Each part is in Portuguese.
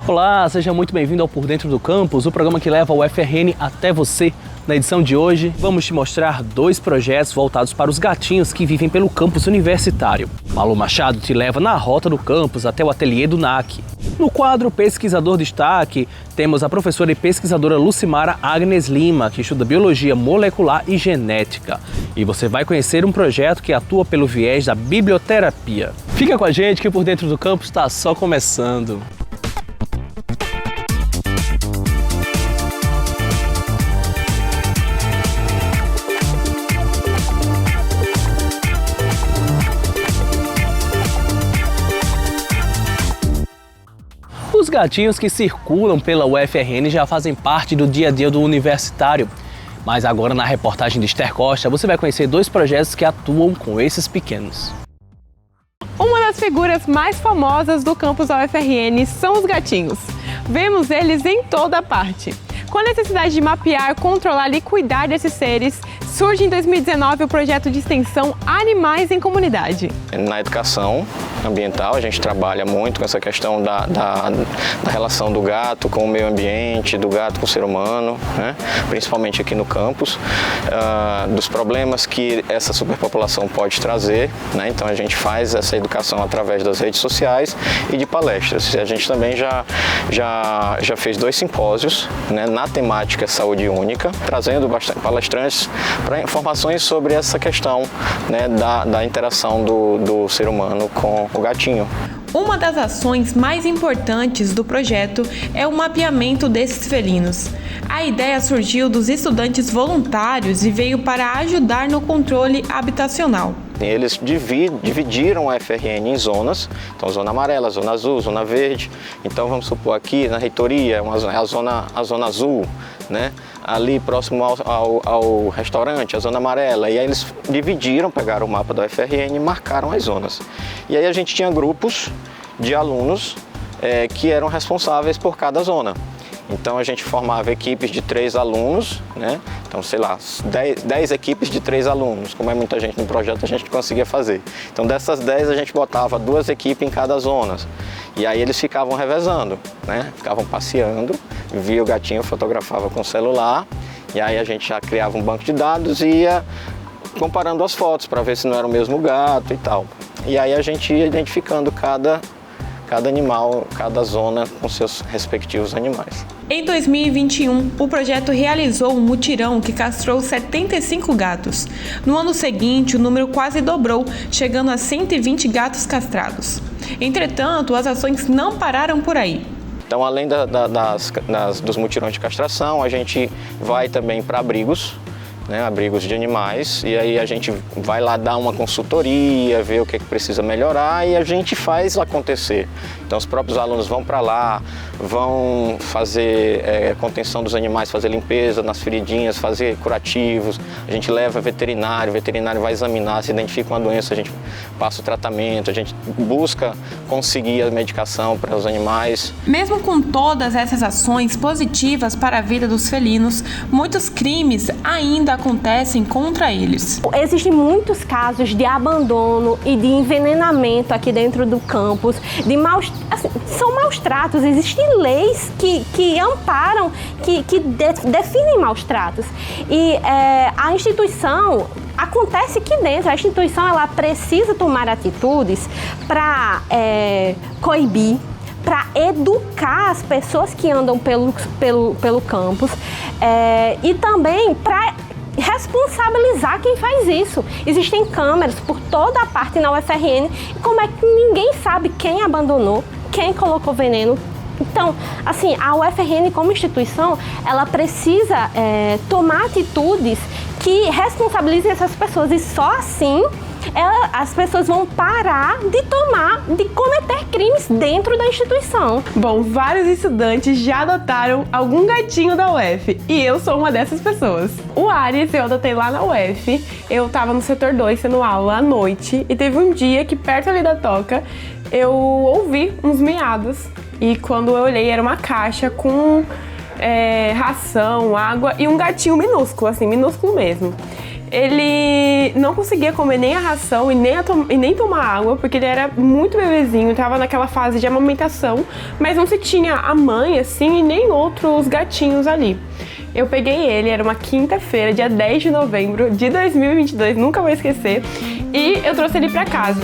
Olá, seja muito bem-vindo ao Por Dentro do Campus, o programa que leva o UFRN até você. Na edição de hoje, vamos te mostrar 2 projetos voltados para os gatinhos que vivem pelo campus universitário. Malu Machado te leva na rota do campus até o ateliê do NAC. No quadro Pesquisador Destaque, temos a professora e pesquisadora Lucimara Agnes Lima, que estuda Biologia Molecular e Genética. E você vai conhecer um projeto que atua pelo viés da biblioterapia. Fica com a gente que Por Dentro do Campus está só começando. Os gatinhos que circulam pela UFRN já fazem parte do dia a dia do universitário. Mas agora na reportagem de Esther Costa você vai conhecer 2 projetos que atuam com esses pequenos. Uma das figuras mais famosas do campus da UFRN são os gatinhos. Vemos eles em toda parte. Com a necessidade de mapear, controlar e cuidar desses seres, surge em 2019 o projeto de extensão Animais em Comunidade. Na educação ambiental, a gente trabalha muito com essa questão da relação do gato com o meio ambiente, do gato com o ser humano, né? Principalmente aqui no campus, dos problemas que essa superpopulação pode trazer, né? Então a gente faz essa educação através das redes sociais e de palestras. A gente também já fez 2 simpósios, né, na temática saúde única, trazendo bastante palestrantes para informações sobre essa questão, né, da interação do ser humano com o gatinho. Uma das ações mais importantes do projeto é o mapeamento desses felinos. A ideia surgiu dos estudantes voluntários e veio para ajudar no controle habitacional. Eles dividiram a FRN em zonas, então zona amarela, zona azul, zona verde. Então vamos supor aqui na reitoria, a zona azul, né? Ali próximo ao restaurante, a zona amarela. E aí eles dividiram, pegaram o mapa da UFRN e marcaram as zonas. E aí a gente tinha grupos de alunos que eram responsáveis por cada zona. Então a gente formava equipes de 3 alunos, né? Então, sei lá, 10 equipes de 3 alunos. Como é muita gente no projeto, a gente conseguia fazer. Então dessas 10 a gente botava 2 equipes em cada zona. E aí eles ficavam revezando, né? Ficavam passeando, via o gatinho, fotografava com o celular. E aí a gente já criava um banco de dados e ia comparando as fotos para ver se não era o mesmo gato e tal. E aí a gente ia identificando cada animal, cada zona com seus respectivos animais. Em 2021, o projeto realizou um mutirão que castrou 75 gatos. No ano seguinte, o número quase dobrou, chegando a 120 gatos castrados. Entretanto, as ações não pararam por aí. Então, além dos mutirões de castração, a gente vai também para abrigos, né, abrigos de animais, e aí a gente vai lá dar uma consultoria, ver o que precisa melhorar e a gente faz acontecer. Então os próprios alunos vão para lá, vão fazer contenção dos animais, fazer limpeza nas feridinhas, fazer curativos, a gente leva veterinário, o veterinário vai examinar, se identifica uma doença, a gente passa o tratamento, a gente busca conseguir a medicação para os animais. Mesmo com todas essas ações positivas para a vida dos felinos, muitos crimes ainda acontecem contra eles. Existem muitos casos de abandono e de envenenamento aqui dentro do campus, são maus tratos, existem leis que amparam, que definem maus tratos. E a instituição, acontece aqui dentro, a instituição ela precisa tomar atitudes para coibir, para educar as pessoas que andam pelo campus e também para responsabilizar quem faz isso. Existem câmeras por toda a parte na UFRN e como é que ninguém sabe quem abandonou, quem colocou veneno. Então, assim, a UFRN como instituição, ela precisa tomar atitudes que responsabilizem essas pessoas e só assim as pessoas vão parar de cometer crimes dentro da instituição. Bom, vários estudantes já adotaram algum gatinho da UF e eu sou uma dessas pessoas. O Ares eu adotei lá na UF, eu tava no setor 2 tendo aula à noite e teve um dia que perto ali da toca eu ouvi uns miados e quando eu olhei era uma caixa com ração, água e um gatinho minúsculo, assim, minúsculo mesmo. ele não conseguia comer nem a ração e nem tomar água, porque ele era muito bebezinho, estava naquela fase de amamentação, mas não se tinha a mãe, assim, e nem outros gatinhos ali. Eu peguei ele, era uma quinta-feira, dia 10 de novembro de 2022, nunca vou esquecer, e eu trouxe ele pra casa.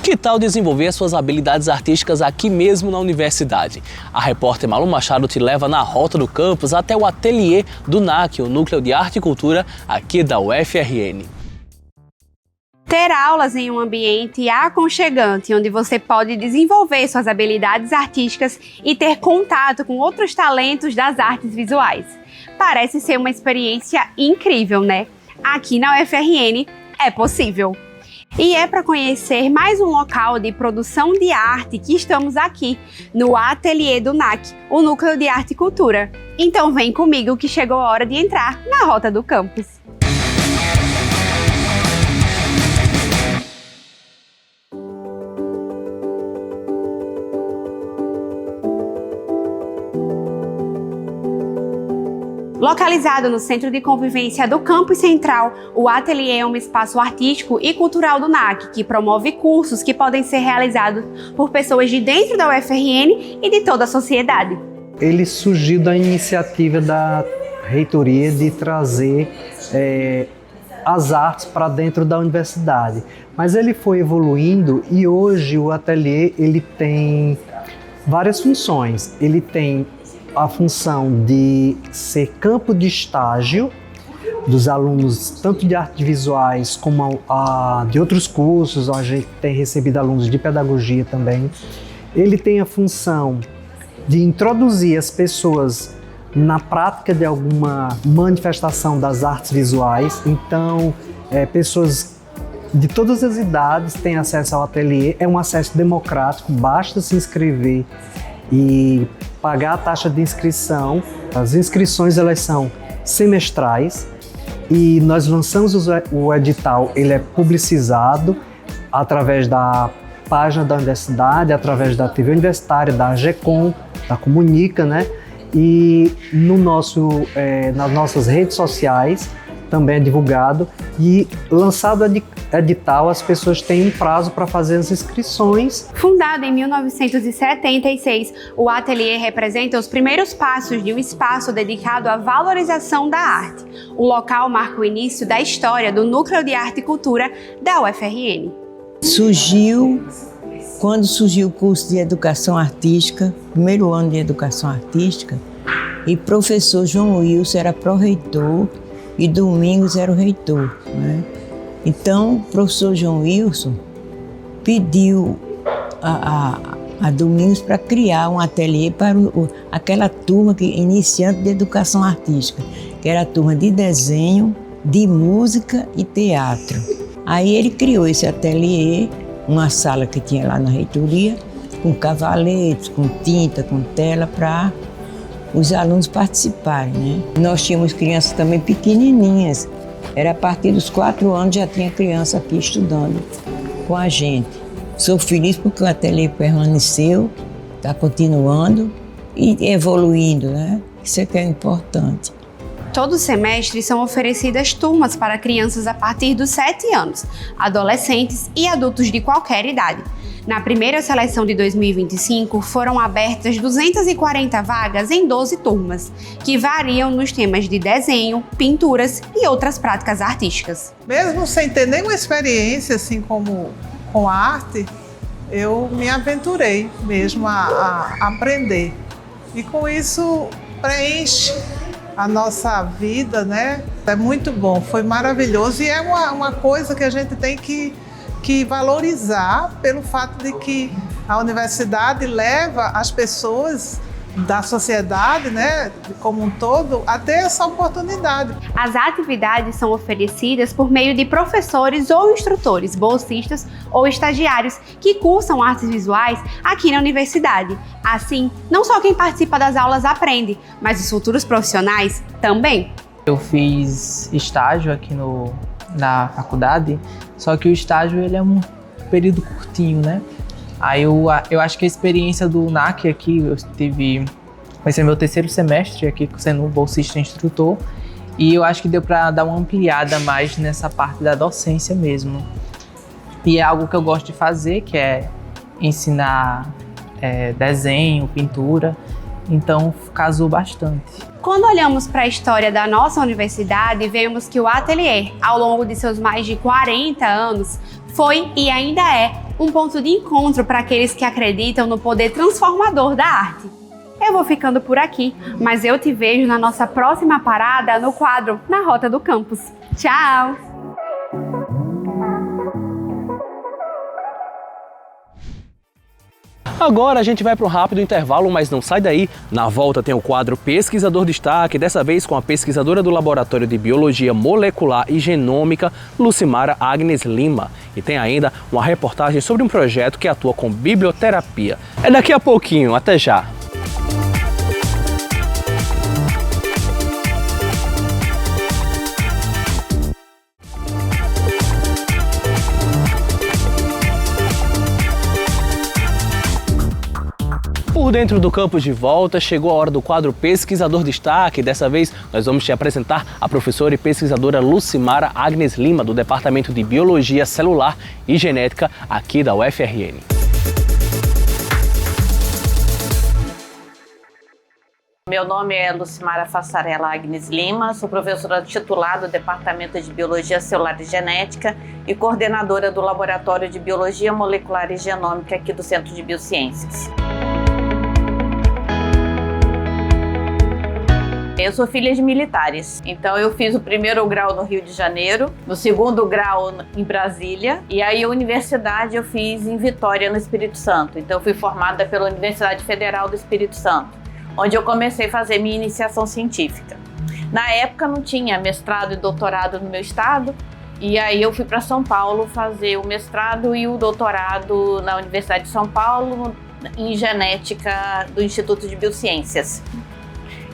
Que tal desenvolver suas habilidades artísticas aqui mesmo na universidade? A repórter Malu Machado te leva na rota do campus até o ateliê do NAC, o Núcleo de Arte e Cultura, aqui da UFRN. Ter aulas em um ambiente aconchegante, onde você pode desenvolver suas habilidades artísticas e ter contato com outros talentos das artes visuais. Parece ser uma experiência incrível, né? Aqui na UFRN é possível. E é para conhecer mais um local de produção de arte que estamos aqui, no ateliê do NAC, o Núcleo de Arte e Cultura. Então vem comigo que chegou a hora de entrar na rota do campus. Localizado no Centro de Convivência do Campus Central, o ateliê é um espaço artístico e cultural do NAC, que promove cursos que podem ser realizados por pessoas de dentro da UFRN e de toda a sociedade. Ele surgiu da iniciativa da reitoria de trazer as artes para dentro da universidade, mas ele foi evoluindo e hoje o ateliê ele tem várias funções. Ele tem a função de ser campo de estágio dos alunos, tanto de artes visuais como de outros cursos. A gente tem recebido alunos de pedagogia também. Ele tem a função de introduzir as pessoas na prática de alguma manifestação das artes visuais. Então, pessoas de todas as idades têm acesso ao ateliê. É um acesso democrático, basta se inscrever e pagar a taxa de inscrição. As inscrições elas são semestrais e nós lançamos o edital, ele é publicizado através da página da universidade, através da TV universitária, da AGECOM, da Comunica, né? E nas nossas redes sociais também é divulgado, e lançado o edital, as pessoas têm um prazo para fazer as inscrições. Fundado em 1976, o ateliê representa os primeiros passos de um espaço dedicado à valorização da arte. O local marca o início da história do Núcleo de Arte e Cultura da UFRN. Surgiu quando surgiu o curso de Educação Artística, primeiro ano de Educação Artística, e professor João Wilson era pró-reitor e Domingos era o reitor, né? Então, o professor João Wilson pediu a Domingos para criar um ateliê para aquela turma iniciante de Educação Artística, que era a turma de desenho, de música e teatro. Aí ele criou esse ateliê, uma sala que tinha lá na reitoria, com cavaletes, com tinta, com tela, para os alunos participarem, né? Nós tínhamos crianças também pequenininhas. Era a partir dos 4 anos já tinha criança aqui estudando com a gente. Sou feliz porque o ateliê permaneceu, está continuando e evoluindo, né? Isso é que é importante. Todo semestre são oferecidas turmas para crianças a partir dos 7 anos, adolescentes e adultos de qualquer idade. Na primeira seleção de 2025, foram abertas 240 vagas em 12 turmas, que variam nos temas de desenho, pinturas e outras práticas artísticas. Mesmo sem ter nenhuma experiência assim como com arte, eu me aventurei mesmo a aprender. E com isso preenche a nossa vida, né? É muito bom, foi maravilhoso e é uma coisa que a gente tem que valorizar pelo fato de que a universidade leva as pessoas da sociedade, né, como um todo, a ter essa oportunidade. As atividades são oferecidas por meio de professores ou instrutores, bolsistas ou estagiários que cursam artes visuais aqui na universidade. Assim, não só quem participa das aulas aprende, mas os futuros profissionais também. Eu fiz estágio aqui no na faculdade, só que o estágio ele é um período curtinho, né? Aí eu acho que a experiência do NAC aqui, vai ser meu 3º semestre aqui sendo bolsista instrutor, e eu acho que deu para dar uma ampliada mais nessa parte da docência mesmo. E é algo que eu gosto de fazer, que é ensinar desenho, pintura, então casou bastante. Quando olhamos para a história da nossa universidade, vemos que o Atelier, ao longo de seus mais de 40 anos, foi e ainda é um ponto de encontro para aqueles que acreditam no poder transformador da arte. Eu vou ficando por aqui, mas eu te vejo na nossa próxima parada no quadro Na Rota do Campus. Tchau! Agora a gente vai para um rápido intervalo, mas não sai daí. Na volta tem o quadro Pesquisador Destaque, dessa vez com a pesquisadora do Laboratório de Biologia Molecular e Genômica, Lucimara Agnes Lima. E tem ainda uma reportagem sobre um projeto que atua com biblioterapia. É daqui a pouquinho, até já! Por dentro do campus de volta, chegou a hora do quadro Pesquisador Destaque. Dessa vez, nós vamos te apresentar a professora e pesquisadora Lucimara Agnes Lima, do Departamento de Biologia Celular e Genética aqui da UFRN. Meu nome é Lucimara Fassarella Agnes Lima, sou professora titular do Departamento de Biologia Celular e Genética e coordenadora do Laboratório de Biologia Molecular e Genômica aqui do Centro de Biociências. Eu sou filha de militares, então eu fiz o 1º grau no Rio de Janeiro, no 2º grau em Brasília, e aí a universidade eu fiz em Vitória, no Espírito Santo. Então eu fui formada pela Universidade Federal do Espírito Santo, onde eu comecei a fazer minha iniciação científica. Na época não tinha mestrado e doutorado no meu estado, e aí eu fui para São Paulo fazer o mestrado e o doutorado na Universidade de São Paulo em genética do Instituto de Biociências.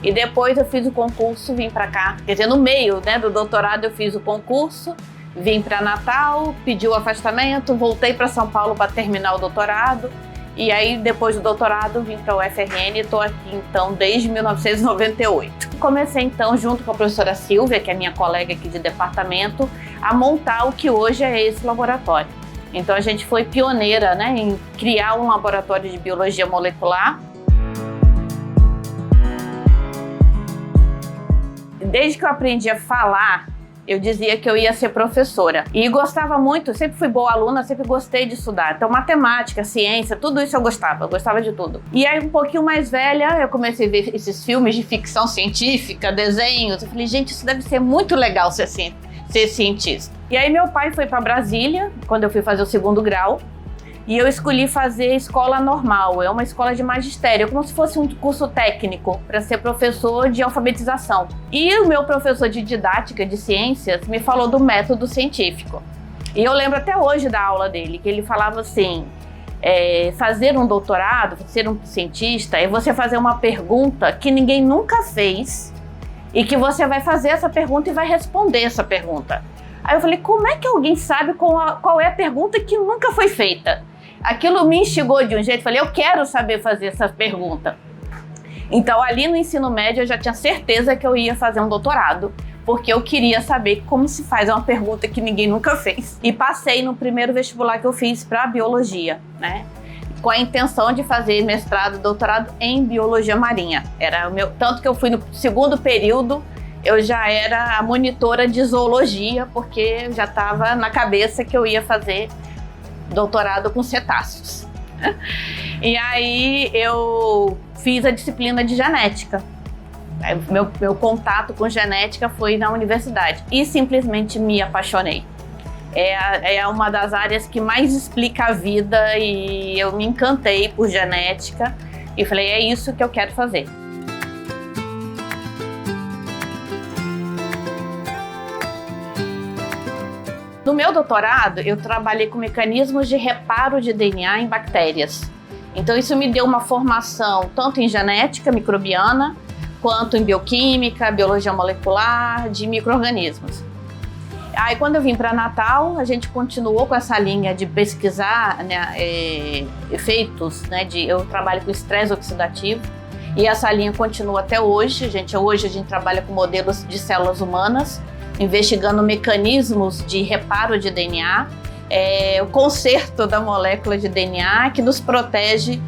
E depois eu fiz o concurso, vim para cá, quer dizer, no meio, né, do doutorado eu fiz o concurso, vim para Natal, pedi o afastamento, voltei para São Paulo para terminar o doutorado, e aí depois do doutorado vim para o UFRN e estou aqui então desde 1998. Comecei então, junto com a professora Silvia, que é minha colega aqui de departamento, a montar o que hoje é esse laboratório. Então a gente foi pioneira, né, em criar um laboratório de biologia molecular. Desde que eu aprendi a falar, eu dizia que eu ia ser professora. E gostava muito, sempre fui boa aluna, sempre gostei de estudar. Então, matemática, ciência, tudo isso eu gostava de tudo. E aí, um pouquinho mais velha, eu comecei a ver esses filmes de ficção científica, desenhos. Eu falei, gente, isso deve ser muito legal ser cientista. E aí, meu pai foi para Brasília, quando eu fui fazer o 2º grau. E eu escolhi fazer escola normal, é uma escola de magistério, como se fosse um curso técnico para ser professor de alfabetização. E o meu professor de didática de ciências me falou do método científico. E eu lembro até hoje da aula dele, que ele falava assim, fazer um doutorado, ser um cientista, é você fazer uma pergunta que ninguém nunca fez e que você vai fazer essa pergunta e vai responder essa pergunta. Aí eu falei, como é que alguém sabe qual é a pergunta que nunca foi feita? Aquilo me instigou de um jeito, falei, eu quero saber fazer essa pergunta. Então, ali no ensino médio, eu já tinha certeza que eu ia fazer um doutorado, porque eu queria saber como se faz uma pergunta que ninguém nunca fez. E passei no primeiro vestibular que eu fiz para biologia, né? Com a intenção de fazer mestrado, doutorado em biologia marinha. Era o meu, tanto que eu fui no 2º período, eu já era a monitora de zoologia, porque já estava na cabeça que eu ia fazer doutorado com cetáceos. E aí eu fiz a disciplina de genética. Meu contato com genética foi na universidade e simplesmente me apaixonei. É uma das áreas que mais explica a vida e eu me encantei por genética e falei, é isso que eu quero fazer. No meu doutorado, eu trabalhei com mecanismos de reparo de DNA em bactérias. Então isso me deu uma formação tanto em genética microbiana, quanto em bioquímica, biologia molecular, de micro-organismos. Aí quando eu vim para Natal, a gente continuou com essa linha de pesquisar, né, efeitos, né, eu trabalho com estresse oxidativo, e essa linha continua até hoje. Hoje a gente trabalha com modelos de células humanas, investigando mecanismos de reparo de DNA, o conserto da molécula de DNA que nos protege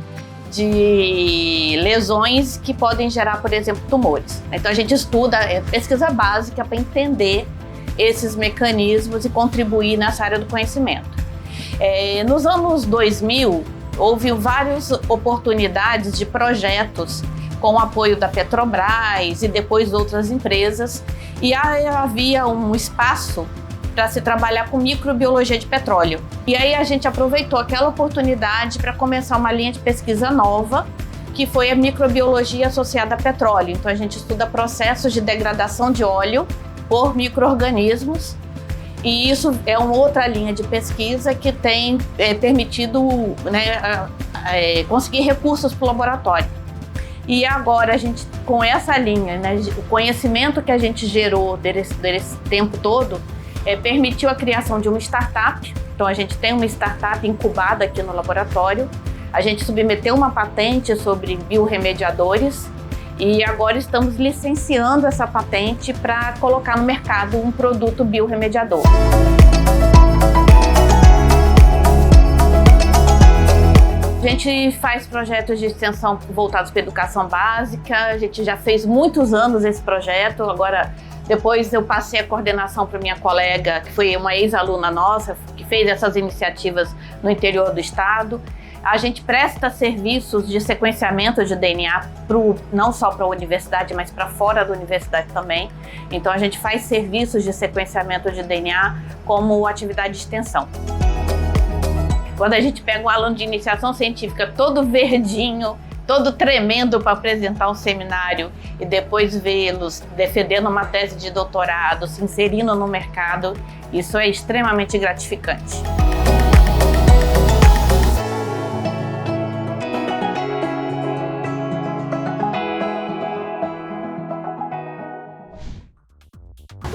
de lesões que podem gerar, por exemplo, tumores. Então a gente estuda pesquisa básica para entender esses mecanismos e contribuir nessa área do conhecimento. Nos anos 2000, houve várias oportunidades de projetos com o apoio da Petrobras e depois outras empresas, e havia um espaço para se trabalhar com microbiologia de petróleo. E aí a gente aproveitou aquela oportunidade para começar uma linha de pesquisa nova, que foi a microbiologia associada a petróleo. Então a gente estuda processos de degradação de óleo por micro-organismos, e isso é uma outra linha de pesquisa que tem permitido, né, conseguir recursos para o laboratório. E agora a gente, com essa linha, né, o conhecimento que a gente gerou desse tempo todo, permitiu a criação de uma startup. Então a gente tem uma startup incubada aqui no laboratório. A gente submeteu uma patente sobre biorremediadores e agora estamos licenciando essa patente para colocar no mercado um produto biorremediador. A gente faz projetos de extensão voltados para a educação básica. A gente já fez muitos anos esse projeto. Agora, depois eu passei a coordenação para minha colega, que foi uma ex-aluna nossa, que fez essas iniciativas no interior do estado. A gente presta serviços de sequenciamento de DNA não só para a universidade, mas para fora da universidade também. Então a gente faz serviços de sequenciamento de DNA como atividade de extensão. Quando a gente pega um aluno de iniciação científica todo verdinho, todo tremendo para apresentar um seminário e depois vê-los defendendo uma tese de doutorado, se inserindo no mercado, isso é extremamente gratificante.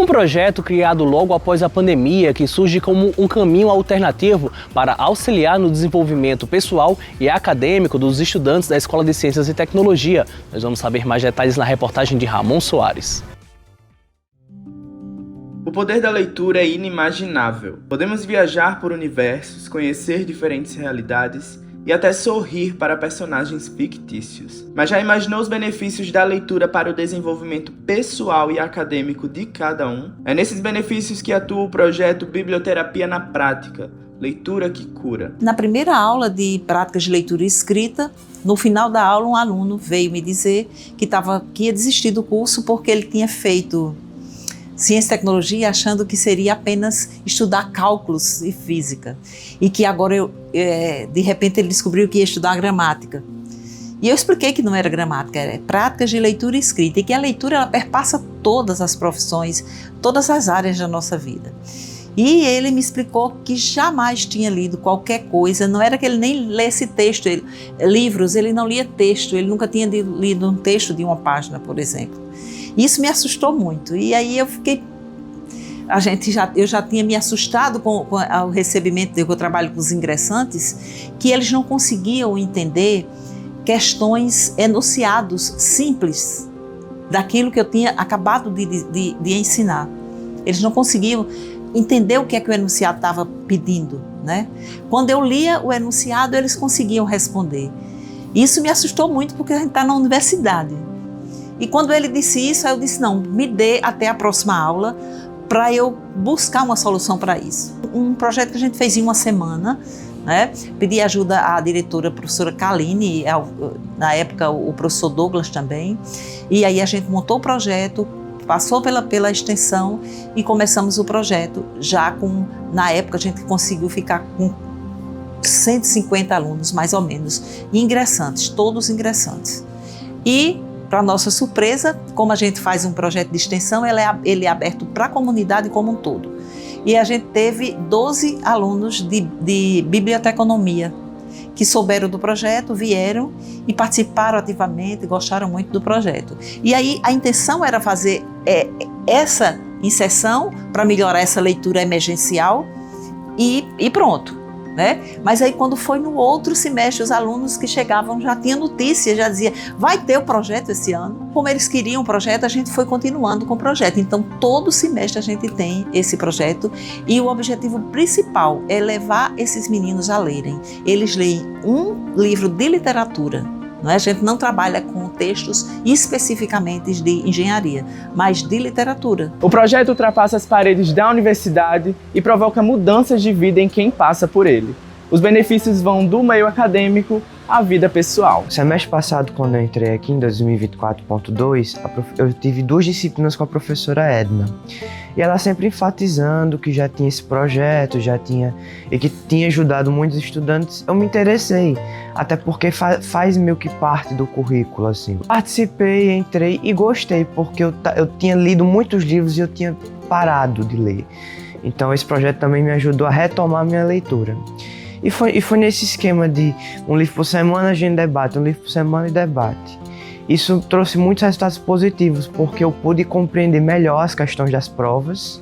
Um projeto criado logo após a pandemia que surge como um caminho alternativo para auxiliar no desenvolvimento pessoal e acadêmico dos estudantes da Escola de Ciências e Tecnologia. Nós vamos saber mais detalhes na reportagem de Ramon Soares. O poder da leitura é inimaginável. Podemos viajar por universos, conhecer diferentes realidades e até sorrir para personagens fictícios. Mas já imaginou os benefícios da leitura para o desenvolvimento pessoal e acadêmico de cada um? É nesses benefícios que atua o projeto Biblioterapia na Prática, leitura que cura. Na primeira aula de práticas de leitura e escrita, no final da aula um aluno veio me dizer que ia desistir do curso porque ele tinha feito ciência e tecnologia achando que seria apenas estudar cálculos e física. E que agora, de repente, ele descobriu que ia estudar gramática. E eu expliquei que não era gramática, era práticas de leitura e escrita. E que a leitura ela perpassa todas as profissões, todas as áreas da nossa vida. E ele me explicou que jamais tinha lido qualquer coisa, não era que ele nem lesse texto, livros, ele não lia texto, ele nunca tinha lido um texto de uma página, por exemplo. Isso me assustou muito, e aí eu já tinha me assustado com o recebimento, eu trabalho com os ingressantes, que eles não conseguiam entender questões, enunciados simples daquilo que eu tinha acabado de ensinar. Eles não conseguiam entender o que é que o enunciado estava pedindo, né? Quando eu lia o enunciado, eles conseguiam responder. Isso me assustou muito porque a gente está na universidade. E quando ele disse isso, eu disse, não, me dê até a próxima aula para eu buscar uma solução para isso. Um projeto que a gente fez em uma semana, né? Pedi ajuda à diretora, a professora Kaline, na época o professor Douglas também, e aí a gente montou o projeto, passou pela extensão e começamos o projeto já na época a gente conseguiu ficar com 150 alunos, mais ou menos, ingressantes, todos ingressantes. E para nossa surpresa, como a gente faz um projeto de extensão, ele é aberto para a comunidade como um todo. E a gente teve 12 alunos de biblioteconomia que souberam do projeto, vieram e participaram ativamente, gostaram muito do projeto. E aí a intenção era fazer essa em sessão para melhorar essa leitura emergencial e pronto. Né? Mas aí quando foi no outro semestre, os alunos que chegavam já tinham notícia, já dizia, vai ter o projeto esse ano. Como eles queriam o projeto, a gente foi continuando com o projeto. Então todo semestre a gente tem esse projeto e o objetivo principal é levar esses meninos a lerem. Eles leem um livro de literatura. Não é? A gente não trabalha com textos especificamente de engenharia, mas de literatura. O projeto ultrapassa as paredes da universidade e provoca mudanças de vida em quem passa por ele. Os benefícios vão do meio acadêmico à vida pessoal. Semestre passado, quando eu entrei aqui em 2024.2, eu tive 2 disciplinas com a professora Edna. E ela sempre enfatizando que já tinha esse projeto, e que tinha ajudado muitos estudantes. Eu me interessei, até porque faz meio que parte do currículo, assim. Participei, entrei e gostei, porque eu tinha lido muitos livros e eu tinha parado de ler. Então esse projeto também me ajudou a retomar minha leitura. E foi nesse esquema de um livro por semana a gente debate, um livro por semana e debate. Isso trouxe muitos resultados positivos, porque eu pude compreender melhor as questões das provas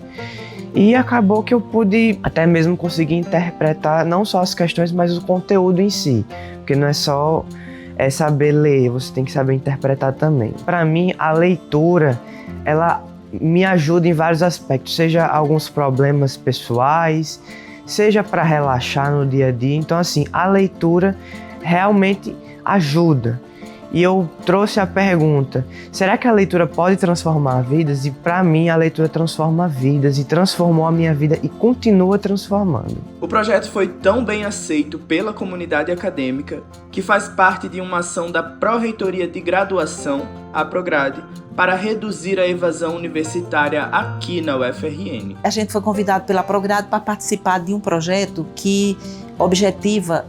e acabou que eu pude até mesmo conseguir interpretar não só as questões, mas o conteúdo em si, porque não é só saber ler, você tem que saber interpretar também. Para mim, a leitura, ela me ajuda em vários aspectos, seja alguns problemas pessoais, seja para relaxar no dia a dia. Então, assim, a leitura realmente ajuda. E eu trouxe a pergunta, será que a leitura pode transformar vidas? E para mim, a leitura transforma vidas e transformou a minha vida e continua transformando. O projeto foi tão bem aceito pela comunidade acadêmica que faz parte de uma ação da Pró-Reitoria de Graduação, a Prograde, para reduzir a evasão universitária aqui na UFRN. A gente foi convidado pela Prograde para participar de um projeto que objetiva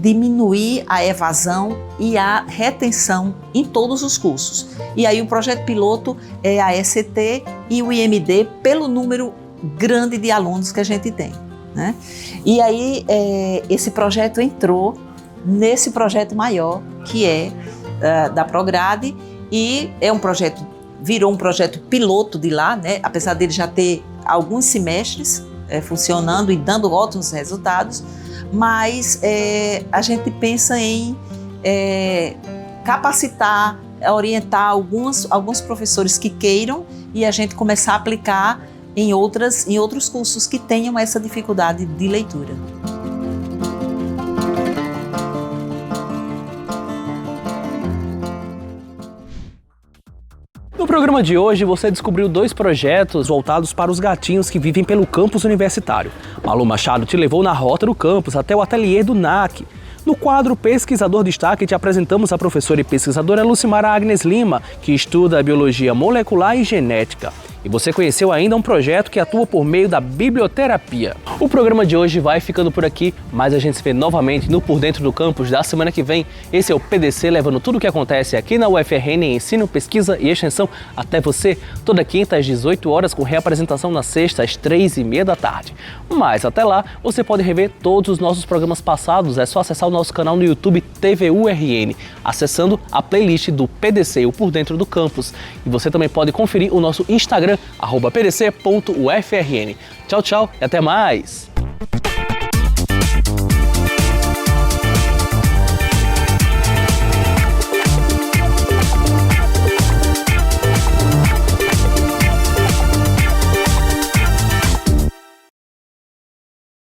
diminuir a evasão e a retenção em todos os cursos. E aí o projeto piloto é a ECT e o IMD pelo número grande de alunos que a gente tem. Né? E aí esse projeto entrou nesse projeto maior que é da Prograde e virou um projeto piloto de lá, né? Apesar dele já ter alguns semestres funcionando e dando ótimos resultados, mas a gente pensa em capacitar, orientar alguns professores que queiram e a gente começar a aplicar em outros cursos que tenham essa dificuldade de leitura. No programa de hoje, você descobriu 2 projetos voltados para os gatinhos que vivem pelo campus universitário. Malu Machado te levou na rota do campus até o ateliê do NAC. No quadro Pesquisador Destaque, te apresentamos a professora e pesquisadora Lucimara Agnes Lima, que estuda a biologia molecular e genética. E você conheceu ainda um projeto que atua por meio da biblioterapia. O programa de hoje vai ficando por aqui, mas a gente se vê novamente no Por Dentro do Campus da semana que vem. Esse é o PDC, levando tudo o que acontece aqui na UFRN em ensino, pesquisa e extensão até você, toda quinta às 18 horas, com reapresentação na sexta às 3h30 da tarde. Mas até lá, você pode rever todos os nossos programas passados, é só acessar o nosso canal no YouTube TVURN, acessando a playlist do PDC, o Por Dentro do Campus. E você também pode conferir o nosso Instagram, @pdc.ufrn. Tchau, tchau e até mais!